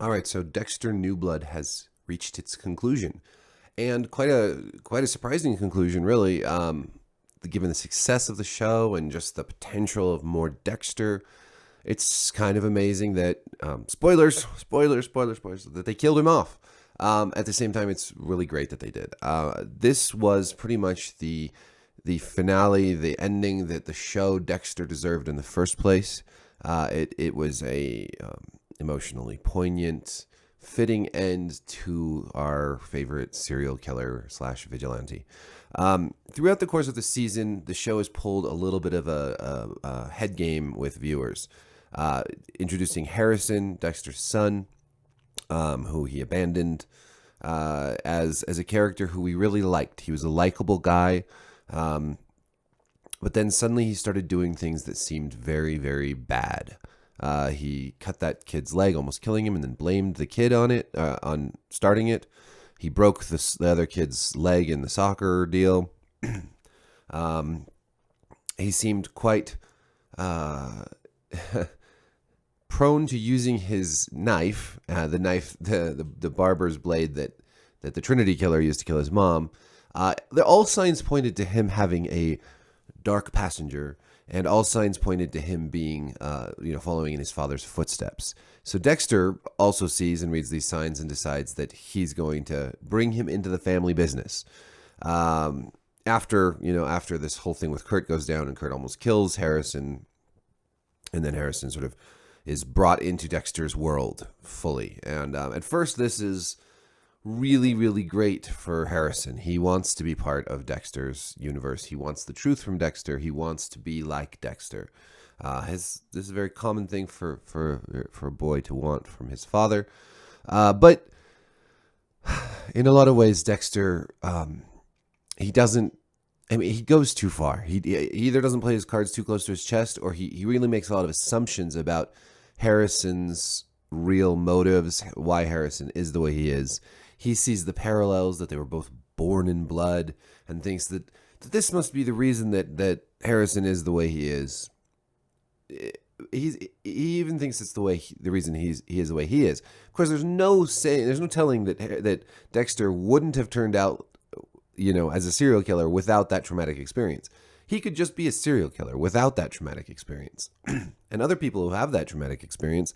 All right, so Dexter New Blood has reached its conclusion, and quite a surprising conclusion, really. Given the success of the show and just the potential of more Dexter, it's kind of amazing that spoilers that they killed him off. At the same time, it's really great that they did. This was pretty much the finale, the ending that the show Dexter deserved in the first place. It was a emotionally poignant, fitting end to our favorite serial killer slash vigilante. Throughout the course of the season, the show has pulled a little bit of a head game with viewers, introducing Harrison, Dexter's son, who he abandoned, as a character who we really liked. He was a likable guy, but then suddenly he started doing things that seemed very, very bad. He cut that kid's leg, almost killing him, and then blamed the kid on starting it. He broke the other kid's leg in the soccer deal. He seemed quite prone to using his knife, the barber's blade that the Trinity killer used to kill his mom. All signs pointed to him having a dark passenger, and all signs pointed to him being, following in his father's footsteps. So Dexter also sees and reads these signs and decides that he's going to bring him into the family business. After this whole thing with Kurt goes down and Kurt almost kills Harrison, and then Harrison sort of is brought into Dexter's world fully. And at first, this is really, really great for Harrison. He wants to be part of Dexter's universe. He wants the truth from Dexter. He wants to be like Dexter. This is a very common thing for a boy to want from his father. But in a lot of ways, Dexter, he doesn't. I mean, he goes too far. He either doesn't play his cards too close to his chest, or he really makes a lot of assumptions about Harrison's real motives, why Harrison is the way he is. He sees the parallels, that they were both born in blood, and thinks that this must be the reason that Harrison is the way he is. He even thinks it's the reason he is the way he is. Of course, there's no telling that Dexter wouldn't have turned out, as a serial killer without that traumatic experience. He could just be a serial killer without that traumatic experience. And other people who have that traumatic experience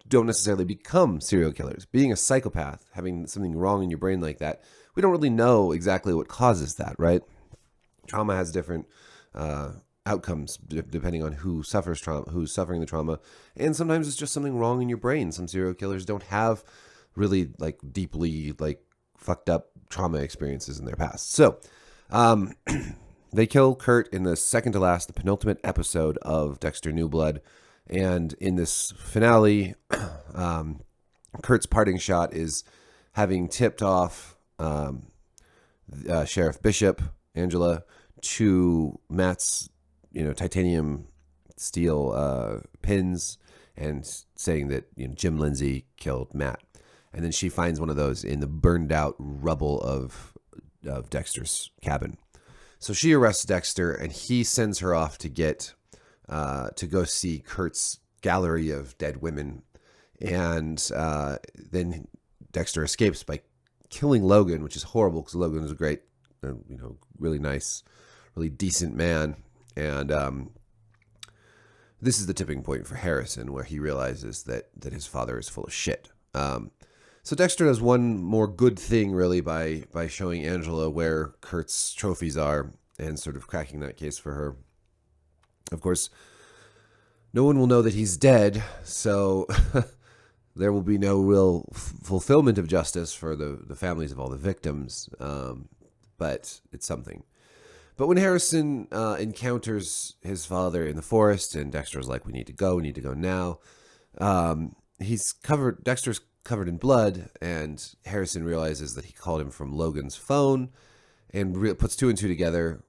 don't necessarily become serial killers. Being a psychopath, having something wrong in your brain like that, we don't really know exactly what causes that, right? Trauma has different outcomes depending on who's suffering the trauma. And sometimes it's just something wrong in your brain. Some serial killers don't have really deeply fucked up trauma experiences in their past. So they kill Kurt in the second to last, the penultimate episode of Dexter New Blood. And in this finale, Kurt's parting shot is having tipped off Sheriff Bishop, Angela, to Matt's titanium steel pins, and saying that Jim Lindsay killed Matt. And then she finds one of those in the burned out rubble of Dexter's cabin. So she arrests Dexter, and he sends her off to go see Kurt's gallery of dead women. And then Dexter escapes by killing Logan, which is horrible because Logan is a great, really nice, really decent man. And this is the tipping point for Harrison, where he realizes that his father is full of shit. So Dexter does one more good thing, really, by showing Angela where Kurt's trophies are and sort of cracking that case for her. Of course, no one will know that he's dead, so there will be no real fulfillment of justice for the families of all the victims, but it's something. But when Harrison encounters his father in the forest, and Dexter's like, we need to go now, Dexter's covered in blood, and Harrison realizes that he called him from Logan's phone, and puts two and two together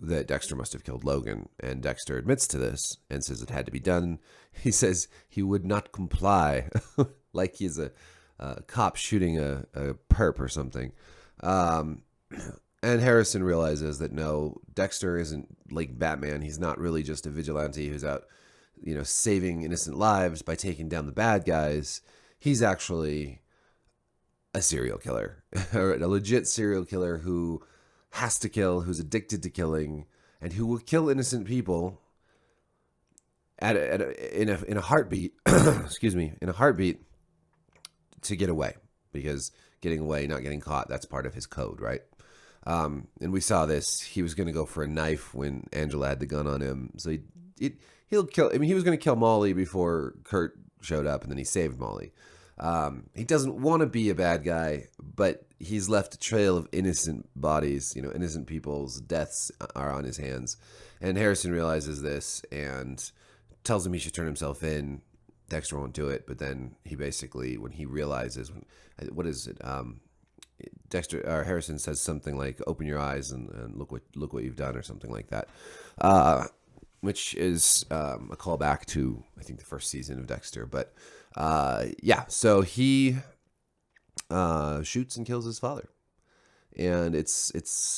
that Dexter must have killed Logan. And Dexter admits to this and says it had to be done. He says he would not comply, like he's a cop shooting a perp or something. And Harrison realizes that no, Dexter isn't like Batman. He's not really just a vigilante who's out, saving innocent lives by taking down the bad guys. he's actually a serial killer, a legit serial killer who has to kill, who's addicted to killing, and who will kill innocent people in a heartbeat. Excuse me, in a heartbeat to get away, because getting away, not getting caught, that's part of his code, right? And we saw this. He was going to go for a knife when Angela had the gun on him, so he'll kill. I mean, he was going to kill Molly before Kurt showed up, and then he saved Molly. He doesn't want to be a bad guy, but he's left a trail of innocent bodies. Innocent people's deaths are on his hands. And Harrison realizes this and tells him he should turn himself in. Dexter won't do it, but then he basically, when he realizes, what is it? Harrison says something like, "Open your eyes and look what you've done," or something like that. Which is a callback to, I think, the first season of Dexter. But so he shoots and kills his father. And it's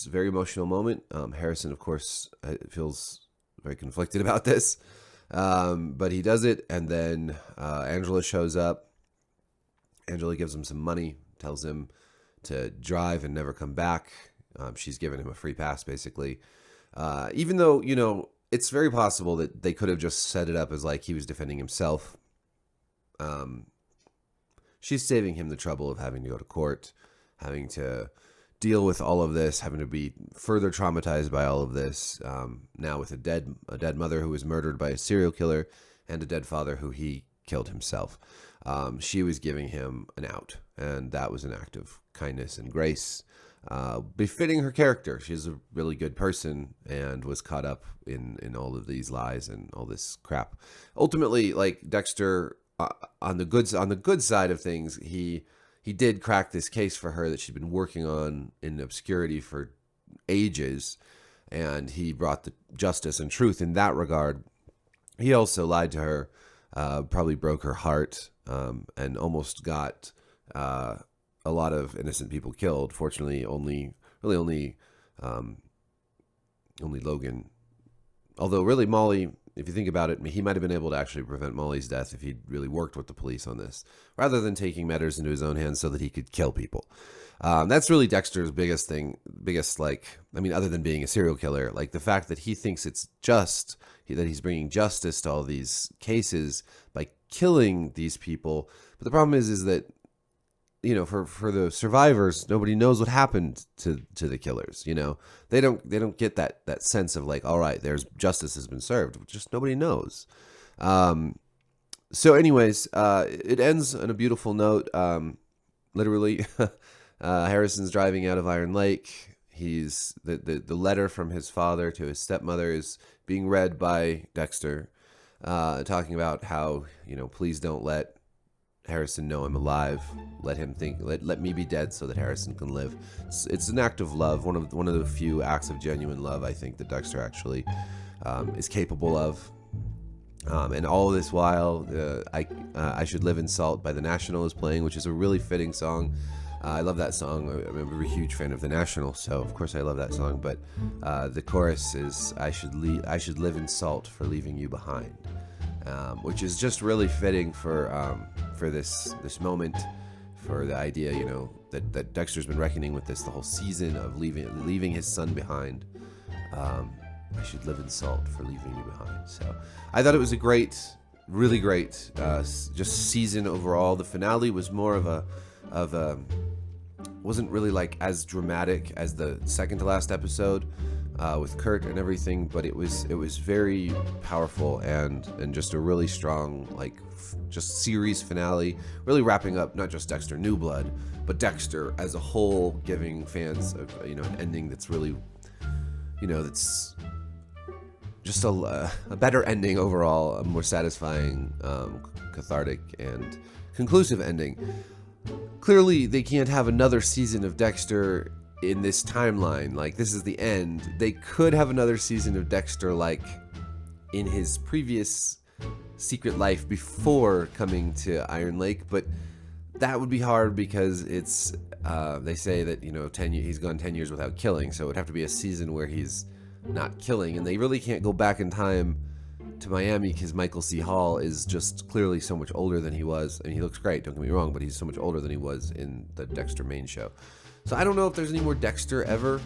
a very emotional moment. Harrison, of course, feels very conflicted about this. But he does it, and then Angela shows up. Angela gives him some money, tells him to drive and never come back. She's given him a free pass, basically. Even though, it's very possible that they could have just set it up as like he was defending himself. She's saving him the trouble of having to go to court, having to deal with all of this, having to be further traumatized by all of this. Now with a dead mother who was murdered by a serial killer, and a dead father who he killed himself. She was giving him an out, and that was an act of kindness and grace, befitting her character. She's a really good person and was caught up in all of these lies and all this crap. Ultimately, like Dexter, on the good side of things, he did crack this case for her that she'd been working on in obscurity for ages, and he brought the justice and truth in that regard. He also lied to her, probably broke her heart, and almost got a lot of innocent people killed. Fortunately, only Logan. Although really Molly, if you think about it, he might have been able to actually prevent Molly's death if he'd really worked with the police on this, rather than taking matters into his own hands so that he could kill people. That's really Dexter's biggest thing, other than being a serial killer, like the fact that he thinks it's just, that he's bringing justice to all these cases by killing these people. But the problem is that, for the survivors, nobody knows what happened to the killers. They don't get that sense of like, all right, there's justice has been served. Just nobody knows. So anyways, it ends on a beautiful note. Literally, Harrison's driving out of Iron Lake. He's the letter from his father to his stepmother is being read by Dexter, talking about how, please don't let Harrison know I'm alive. Let him think. Let me be dead so that Harrison can live. It's an act of love. One of the few acts of genuine love I think that Dexter actually is capable of. And all this while, I Should Live in Salt by The National is playing, which is a really fitting song. I love that song. I'm a very huge fan of The National, so of course I love that song. But the chorus is I should live in salt for leaving you behind, which is just really fitting for this moment, for the idea, that Dexter's been reckoning with this the whole season of leaving his son behind. I should live in salt for leaving you behind. So I thought it was a really great, just season overall. The finale was more of a wasn't really like as dramatic as the second to last episode with Kurt and everything, but it was very powerful and just a really strong just series finale, really wrapping up not just Dexter New Blood, but Dexter as a whole, giving fans an ending that's really that's just a better ending overall, a more satisfying, cathartic, and conclusive ending. Clearly, they can't have another season of Dexter in this timeline. Like, this is the end. They could have another season of Dexter, like, in his previous secret life before coming to Iron Lake, but that would be hard because it's, they say that, he's gone 10 years without killing, so it would have to be a season where he's not killing, and they really can't go back in time to Miami because Michael C. Hall is just clearly so much older than he was. I mean, he looks great, don't get me wrong, but he's so much older than he was in the Dexter main show. So I don't know if there's any more Dexter ever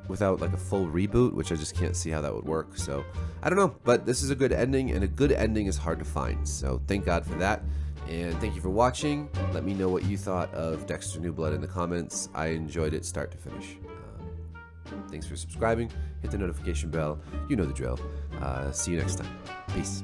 without like a full reboot, which I just can't see how that would work. So I don't know, but this is a good ending, and a good ending is hard to find. So thank God for that. And thank you for watching. Let me know what you thought of Dexter New Blood in the comments. I enjoyed it start to finish. Thanks for subscribing. Hit the notification bell. You know the drill. See you next time. Peace.